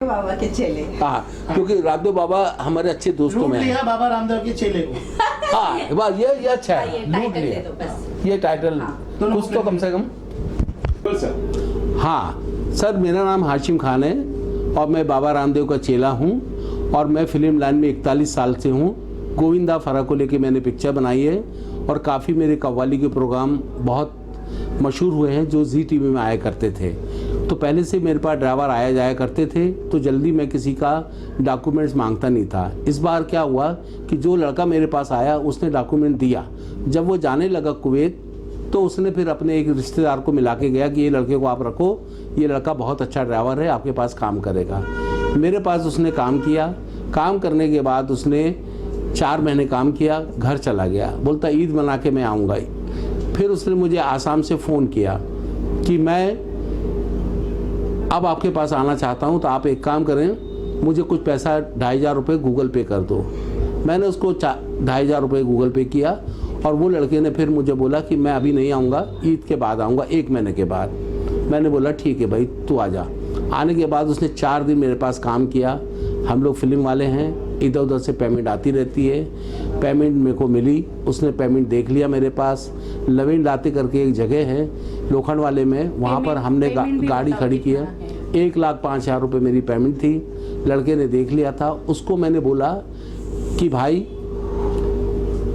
बाबा के चेले। हाँ, क्योंकि रामदेव बाबा हमारे अच्छे दोस्तों में लूट हैं। लिया बाबा रामदेव के चेले को। हाँ, बस ये अच्छा हाँ, है, ये लूट टाइटल लिया दे दो बस। ये टाइटल दोनों कुछ तो कम से कम। सर हाँ सर, मेरा नाम हाशिम खान है और मैं बाबा रामदेव का चेला हूँ और मैं फिल्म लाइन में 41 साल से हूँ। गोविंदा फरा को लेके मैंने पिक्चर बनाई है और काफ़ी मेरे कव्वाली के प्रोग्राम बहुत मशहूर हुए हैं जो जी टीवी में आया करते थे। तो पहले से मेरे पास ड्राइवर आया जाया करते थे, तो जल्दी मैं किसी का डॉक्यूमेंट्स मांगता नहीं था। इस बार क्या हुआ कि जो लड़का मेरे पास आया उसने डॉक्यूमेंट दिया। जब वो जाने लगा कुवैत तो उसने फिर अपने एक रिश्तेदार को मिला के गया कि ये लड़के को आप रखो, ये लड़का बहुत अच्छा ड्राइवर है, आपके पास काम करेगा। मेरे पास उसने काम किया। काम करने के बाद उसने 4 महीने काम किया, घर चला गया। बोलता ईद मना के मैं आऊँगा। फिर उसने मुझे आसाम से फ़ोन किया कि मैं अब आपके पास आना चाहता हूँ, तो आप एक काम करें, मुझे कुछ पैसा 2500 रुपये गूगल पे कर दो। मैंने उसको 2500 रुपये गूगल पे किया और वो लड़के ने फिर मुझे बोला कि मैं अभी नहीं आऊँगा, ईद के बाद आऊँगा, 1 महीने के बाद। मैंने बोला ठीक है भाई, तू आ जा। आने के बाद उसने 4 दिन मेरे पास काम किया। हम लोग फिल्म वाले हैं, इधर उधर से पेमेंट आती रहती है। पेमेंट मेरे को मिली, उसने पेमेंट देख लिया मेरे पास। लवेन लाते करके एक जगह है लोखंड वाले में, वहाँ पर हमने गाड़ी खड़ी किया। 1,05,000 रुपये मेरी पेमेंट थी। लड़के ने देख लिया था। उसको मैंने बोला कि भाई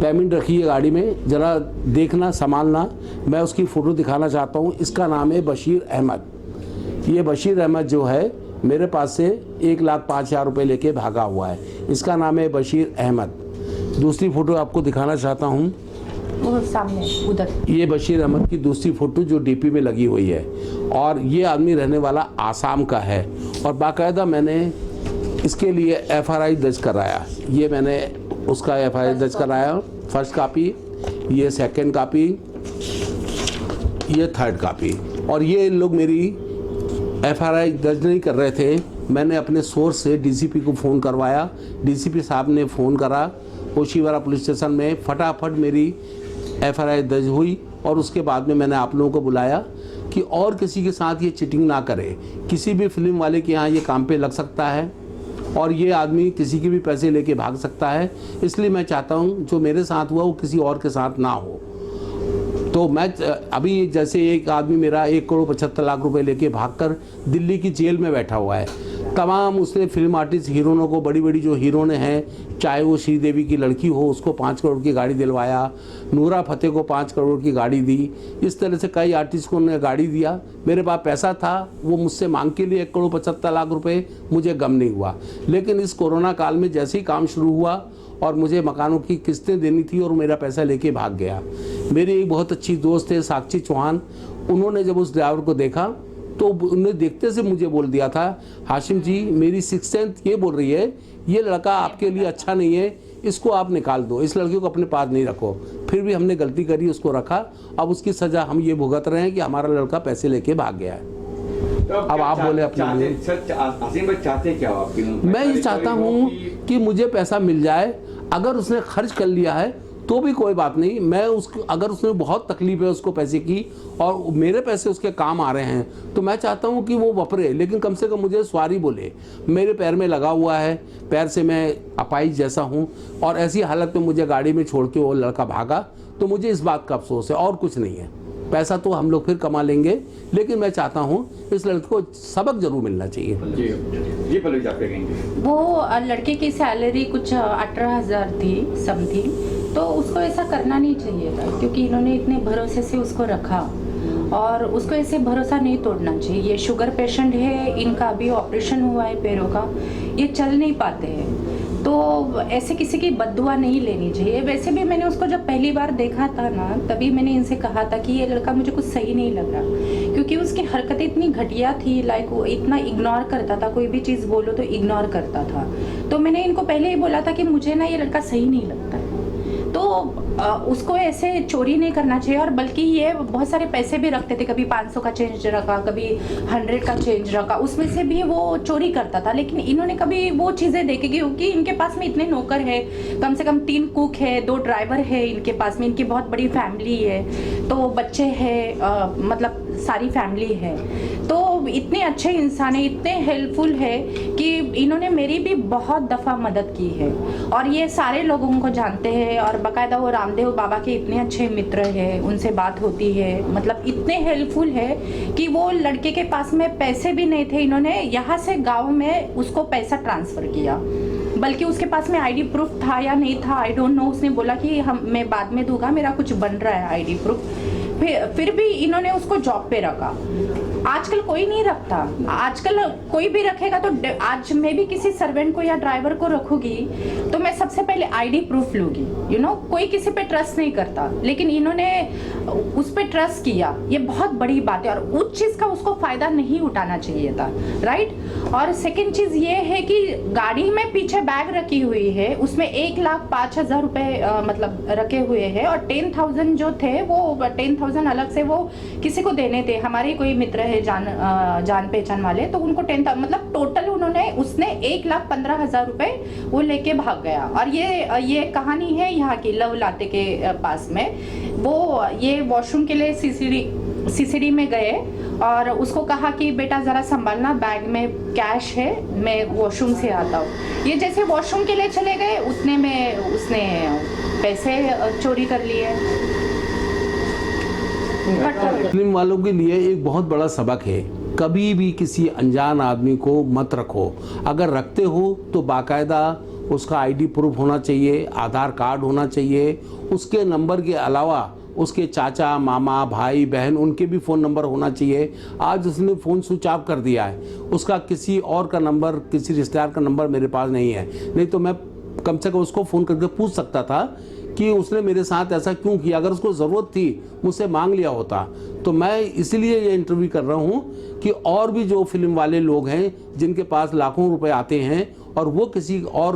पेमेंट रखिए गाड़ी में, ज़रा देखना संभालना, मैं उसकी फ़ोटो दिखाना चाहता हूँ। इसका नाम है बशीर अहमद। ये बशीर अहमद जो है मेरे पास से 1,05,000 रुपये लेके भागा हुआ है। इसका नाम है बशीर अहमद। दूसरी फ़ोटो आपको दिखाना चाहता हूँ, वो सामने उधर। ये बशीर अहमद की दूसरी फ़ोटो जो डीपी में लगी हुई है। और ये आदमी रहने वाला आसाम का है और बाकायदा मैंने इसके लिए FRI दर्ज कराया। ये मैंने उसका FRI दर्ज कराया, फर्स्ट कापी, ये सेकंड कापी, ये थर्ड कापी। और ये लोग मेरी FRI दर्ज नहीं कर रहे थे। मैंने अपने सोर्स से DCP को फ़ोन करवाया। DCP साहब ने फ़ोन करा। ओशीवारा पुलिस स्टेशन में फटाफट मेरी FRI दर्ज हुई और उसके बाद में मैंने आप लोगों को बुलाया कि और किसी के साथ ये चीटिंग ना करे। किसी भी फिल्म वाले के यहाँ ये काम पे लग सकता है और ये आदमी किसी के भी पैसे लेके भाग सकता है। इसलिए मैं चाहता हूँ जो मेरे साथ हुआ वो किसी और के साथ ना हो। तो मैं अभी जैसे एक आदमी मेरा 1,75,00,000 रुपये लेके भागकर दिल्ली की जेल में बैठा हुआ है। तमाम उसने फिल्म आर्टिस्ट हीरोइनों को, बड़ी बड़ी जो हीरोइनें हैं, चाहे वो श्रीदेवी की लड़की हो, उसको 5 करोड़ की गाड़ी दिलवाया। नूरा फतेह को 5 करोड़ की गाड़ी दी। इस तरह से कई आर्टिस्ट को उन्होंने गाड़ी दिया। मेरे पास पैसा था, वो मुझसे मांग के लिए 1,75,00,000 रुपये, मुझे गम नहीं हुआ। लेकिन इस कोरोना काल में जैसे ही काम शुरू हुआ और मुझे मकानों की किस्तें देनी थी और मेरा पैसा लेके भाग गया। मेरी एक बहुत अच्छी दोस्त है साक्षी चौहान, उन्होंने जब उस ड्राइवर को देखा तो उन्हें देखते से मुझे बोल दिया था, हाशिम जी मेरी 6th सेंस ये बोल रही है ये लड़का आपके लिए अच्छा नहीं है, इसको आप निकाल दो, इस लड़के को अपने पास नहीं रखो। फिर भी हमने गलती करी, उसको रखा। अब उसकी सज़ा हम ये भुगत रहे हैं कि हमारा लड़का पैसे लेके भाग गया है। तो अब आप बोले अपने लिए। हाशिम भाई चाहते क्या हो आपकी? मैं ये चाहता हूँ कि मुझे पैसा मिल जाए। अगर उसने खर्च कर लिया है तो भी कोई बात नहीं। मैं उसको, अगर उसने बहुत तकलीफ है उसको पैसे की और मेरे पैसे उसके काम आ रहे हैं, तो मैं चाहता हूँ कि वो वपरे, लेकिन कम से कम मुझे सॉरी बोले। मेरे पैर में लगा हुआ है, पैर से मैं अपाहिज जैसा हूँ और ऐसी हालत में मुझे गाड़ी में छोड़ के वो लड़का भागा, तो मुझे इस बात का अफसोस है और कुछ नहीं है। पैसा तो हम लोग फिर कमा लेंगे, लेकिन मैं चाहता हूँ इस लड़के को सबक जरूर मिलना चाहिए। जी पहले आप कहेंगे। वो लड़के की सैलरी कुछ 18,000 थी समथिंग, तो उसको ऐसा करना नहीं चाहिए था, क्योंकि इन्होंने इतने भरोसे से उसको रखा और उसको ऐसे भरोसा नहीं तोड़ना चाहिए। ये शुगर पेशेंट है, इनका अभी ऑपरेशन हुआ है पैरों का, ये चल नहीं पाते हैं, तो ऐसे किसी की बद्दुआ नहीं लेनी चाहिए। वैसे भी मैंने उसको जब पहली बार देखा था ना, तभी मैंने इनसे कहा था कि ये लड़का मुझे कुछ सही नहीं लग रहा, क्योंकि उसकी हरकतें इतनी घटिया थी। लाइक वो इतना इग्नोर करता था, कोई भी चीज़ बोलो तो इग्नोर करता था। तो मैंने इनको पहले ही बोला था कि मुझे ना ये लड़का सही नहीं लगता है, तो उसको ऐसे चोरी नहीं करना चाहिए। और बल्कि ये बहुत सारे पैसे भी रखते थे, कभी 500 का चेंज रखा, कभी 100 का चेंज रखा, उसमें से भी वो चोरी करता था। लेकिन इन्होंने कभी वो चीज़ें देखी, क्योंकि इनके पास में इतने नौकर है, कम से कम 3 कुक है, 2 ड्राइवर है इनके पास में, इनकी बहुत बड़ी फैमिली है, तो बच्चे हैं, मतलब सारी फैमिली है। तो इतने अच्छे इंसान है, इतने हेल्पफुल है कि इन्होंने मेरी भी बहुत दफ़ा मदद की है और ये सारे लोगों को जानते हैं और बाकायदा वो रामदेव बाबा के इतने अच्छे मित्र हैं, उनसे बात होती है, मतलब इतने हेल्पफुल है कि वो लड़के के पास में पैसे भी नहीं थे, इन्होंने यहाँ से गाँव में उसको पैसा ट्रांसफ़र किया, बल्कि उसके पास में आईडी प्रूफ था या नहीं था आई डोंट नो। उसने बोला कि मैं बाद में दूंगा, मेरा कुछ बन रहा है आईडी प्रूफ। फिर भी इन्होंने उसको जॉब पे रखा। आजकल कोई नहीं रखता, आजकल कोई भी रखेगा तो आज मैं भी किसी सर्वेंट को या ड्राइवर को रखूंगी तो मैं सबसे पहले आईडी प्रूफ लूंगी, यू नो। कोई किसी पे ट्रस्ट नहीं करता, लेकिन इन्होंने उस पे ट्रस्ट किया, ये बहुत बड़ी बात है और उस चीज़ का उसको फायदा नहीं उठाना चाहिए था, राइट। और सेकेंड चीज़ ये है कि गाड़ी में पीछे बैग रखी हुई है, उसमें 1,05,000 रुपए मतलब रखे हुए हैं और 10,000 जो थे वो 10,000 अलग से वो किसी को देने थे। हमारे कोई मित्र है जान पहचान वाले, तो उनको 10,000 मतलब टोटल उसने 1,15,000 रुपए वो लेके भाग गया। और ये कहानी है यहाँ की लव लाते के पास में। वो ये वॉशरूम के लिए सीसीडी में गए और उसको कहा कि बेटा ज़रा संभालना, बैग में कैश है, मैं वॉशरूम से आता हूँ। ये जैसे वॉशरूम के लिए चले गए उतने में उसने पैसे चोरी कर लिए। मुस्लिम वालों के लिए एक बहुत बड़ा सबक है, कभी भी किसी अनजान आदमी को मत रखो। अगर रखते हो तो बाकायदा उसका आईडी प्रूफ होना चाहिए, आधार कार्ड होना चाहिए, उसके नंबर के अलावा उसके चाचा मामा भाई बहन उनके भी फ़ोन नंबर होना चाहिए। आज उसने फ़ोन स्विच ऑफ कर दिया है, उसका किसी और का नंबर, किसी रिश्तेदार का नंबर मेरे पास नहीं है, नहीं तो मैं कम से कम उसको फ़ोन करके पूछ सकता था कि उसने मेरे साथ ऐसा क्यों किया। अगर उसको ज़रूरत थी मुझसे मांग लिया होता। तो मैं इसलिए ये इंटरव्यू कर रहा हूँ कि और भी जो फिल्म वाले लोग हैं जिनके पास लाखों रुपए आते हैं और वो किसी और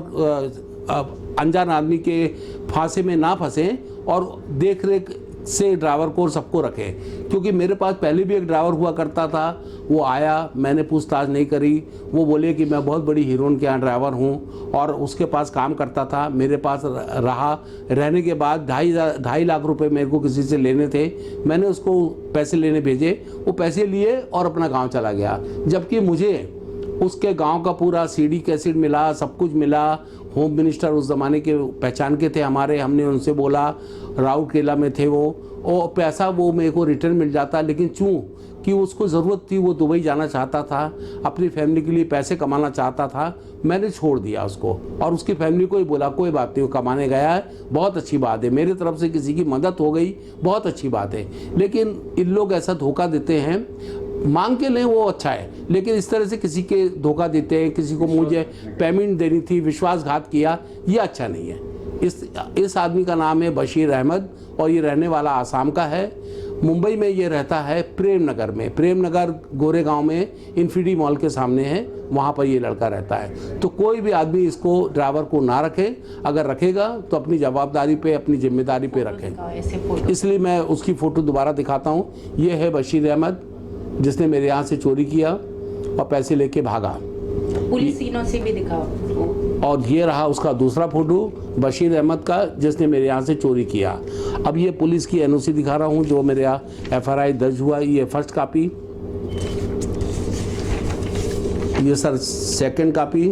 अनजान आदमी के फांसे में ना फंसें और देख रेख से ड्राइवर को और सबको रखें। क्योंकि मेरे पास पहले भी एक ड्राइवर हुआ करता था, वो आया, मैंने पूछताछ नहीं करी, वो बोले कि मैं बहुत बड़ी हीरोइन के यहाँ ड्राइवर हूँ और उसके पास काम करता था। मेरे पास रहने के बाद 2.5 लाख रुपए मेरे को किसी से लेने थे, मैंने उसको पैसे लेने भेजे, वो पैसे लिए और अपना गाँव चला गया। जबकि मुझे उसके गांव का पूरा सीडी कैसेट मिला, सब कुछ मिला। होम मिनिस्टर उस ज़माने के पहचान के थे हमारे, हमने उनसे बोला, राउरकेला में थे वो, और पैसा वो मेरे को रिटर्न मिल जाता। लेकिन चूँ कि उसको ज़रूरत थी, वो दुबई जाना चाहता था, अपनी फैमिली के लिए पैसे कमाना चाहता था, मैंने छोड़ दिया उसको और उसकी फैमिली को ही बोला कोई बात नहीं, वो कमाने गया है, बहुत अच्छी बात है, मेरी तरफ से किसी की मदद हो गई, बहुत अच्छी बात है। लेकिन इन लोग ऐसा धोखा देते हैं, मांग के लें वो अच्छा है, लेकिन इस तरह से किसी के धोखा देते हैं, किसी को मुझे पेमेंट देनी थी, विश्वासघात किया, ये अच्छा नहीं है। इस आदमी का नाम है बशीर अहमद और ये रहने वाला आसाम का है। मुंबई में ये रहता है प्रेम नगर में, प्रेम नगर गोरेगांव में इन्फिनिटी मॉल के सामने है, वहाँ पर ये लड़का रहता है। तो कोई भी आदमी इसको ड्राइवर को ना रखे, अगर रखेगा तो अपनी जवाबदारी पे, अपनी जिम्मेदारी पे रखे। इसलिए मैं उसकी फ़ोटो दोबारा दिखाता हूँ। ये है बशीर अहमद जिसने मेरे यहाँ से चोरी किया और पैसे लेके भागा। पुलिस से भी दिखाओ। और ये रहा उसका दूसरा फोटो बशीर अहमद का जिसने मेरे यहाँ से चोरी किया। अब ये पुलिस की एनओसी दिखा रहा हूँ जो मेरे यहाँ एफआरआई दर्ज हुआ, ये फर्स्ट कॉपी, ये सर सेकंड कॉपी,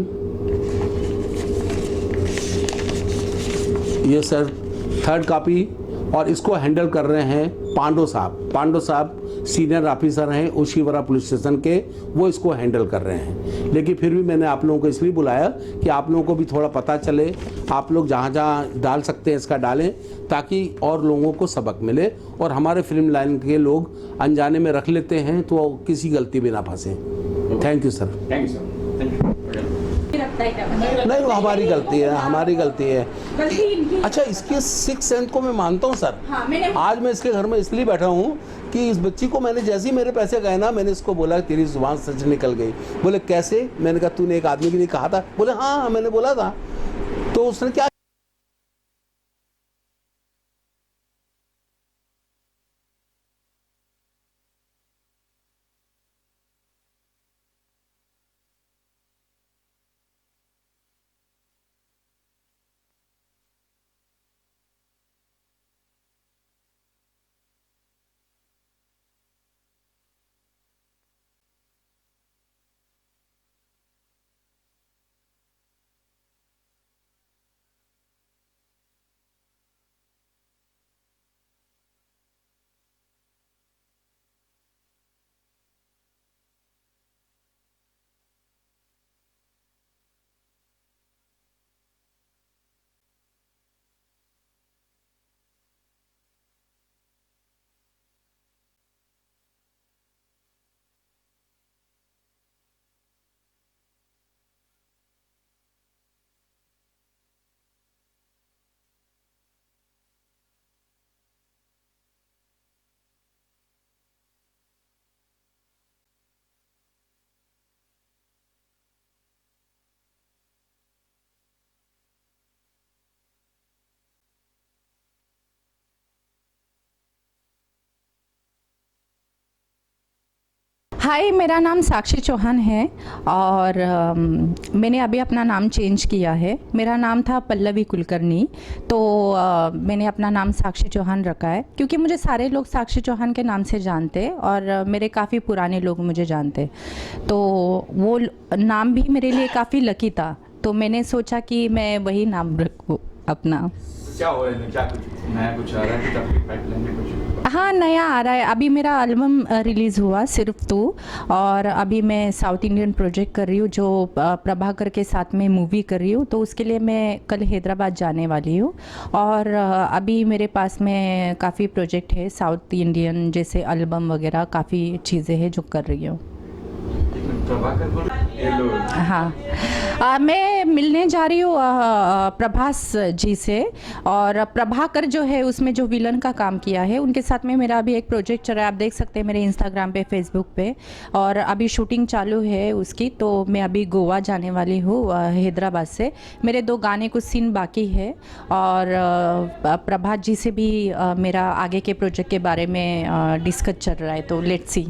ये सर थर्ड कॉपी। और इसको हैंडल कर रहे हैं पांडो साहब सीनियर ऑफिसर हैं उशीवरा पुलिस स्टेशन के, वो इसको हैंडल कर रहे हैं। लेकिन फिर भी मैंने आप लोगों को इसलिए बुलाया कि आप लोगों को भी थोड़ा पता चले, आप लोग जहाँ जहाँ डाल सकते हैं इसका डालें, ताकि और लोगों को सबक मिले। और हमारे फिल्म लाइन के लोग अनजाने में रख लेते हैं तो किसी गलती में ना फंसे। Thank you sir. Thank you sir, thank you. नहीं, वो हमारी गलती है, हमारी गलती है। गलती इनकी। अच्छा, इसके 6 सेंस को मैं मानता हूँ सर। हाँ, आज मैं इसके घर में इसलिए बैठा हूँ कि इस बच्ची को मैंने जैसे ही मेरे पैसे गए ना, मैंने इसको बोला तेरी जुबान सच निकल गई। बोले कैसे? मैंने कहा तूने एक आदमी के लिए कहा था। बोले हाँ मैंने बोला था। तो उसने क्या हाय, मेरा नाम साक्षी चौहान है और मैंने अभी अपना नाम चेंज किया है। मेरा नाम था पल्लवी कुलकर्णी, तो मैंने अपना नाम साक्षी चौहान रखा है क्योंकि मुझे सारे लोग साक्षी चौहान के नाम से जानते और मेरे काफ़ी पुराने लोग मुझे जानते, तो वो नाम भी मेरे लिए काफ़ी लकी था, तो मैंने सोचा कि मैं वही नाम रखूँ अपना। क्या हो रहा है, क्या कुछ नया कुछ आ रहा है, कुछ आपकी पाइपलाइन में कुछ? हाँ, नया आ रहा है। अभी मेरा एल्बम रिलीज़ हुआ सिर्फ तो, और अभी मैं साउथ इंडियन प्रोजेक्ट कर रही हूँ जो प्रभाकर के साथ में मूवी कर रही हूँ, तो उसके लिए मैं कल हैदराबाद जाने वाली हूँ। और अभी मेरे पास में काफ़ी प्रोजेक्ट है साउथ इंडियन, जैसे एल्बम वगैरह काफ़ी चीज़ें हैं जो कर रही हूँ। प्रभाकर बोल, हेलो। हाँ, मैं मिलने जा रही हूँ प्रभास जी से, और प्रभाकर जो है उसमें जो विलन का काम किया है उनके साथ में मेरा अभी एक प्रोजेक्ट चल रहा है, आप देख सकते हैं मेरे इंस्टाग्राम पे, फेसबुक पे, और अभी शूटिंग चालू है उसकी। तो मैं अभी गोवा जाने वाली हूँ हैदराबाद से। मेरे 2 गाने कुछ सीन बाकी है, और प्रभास जी से भी मेरा आगे के प्रोजेक्ट के बारे में डिस्कस चल रहा है, तो लेट्स सी।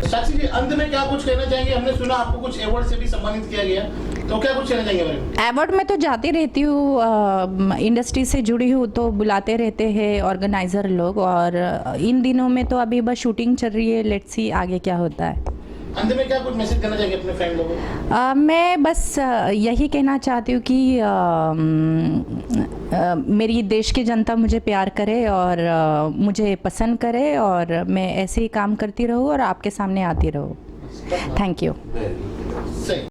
साक्षी जी, अंत में क्या कुछ कहना चाहेंगे? हमने सुना आपको कुछ अवार्ड से भी सम्मानित किया गया, तो क्या कुछ कहना चाहेंगे बारे में? अवार्ड में तो जाती रहती हूँ, इंडस्ट्री से जुड़ी हूँ तो बुलाते रहते हैं ऑर्गेनाइज़र लोग, और इन दिनों में तो अभी बस शूटिंग चल रही है, लेट्स सी आगे क्या होता है। अंत में क्या कुछ मैसेज करना चाहेंगे अपने फैन लोगों को? मैं बस यही कहना चाहती हूँ कि मेरी देश की जनता मुझे प्यार करे और मुझे पसंद करे, और मैं ऐसे ही काम करती रहूँ और आपके सामने आती रहूँ। Thank you. सही।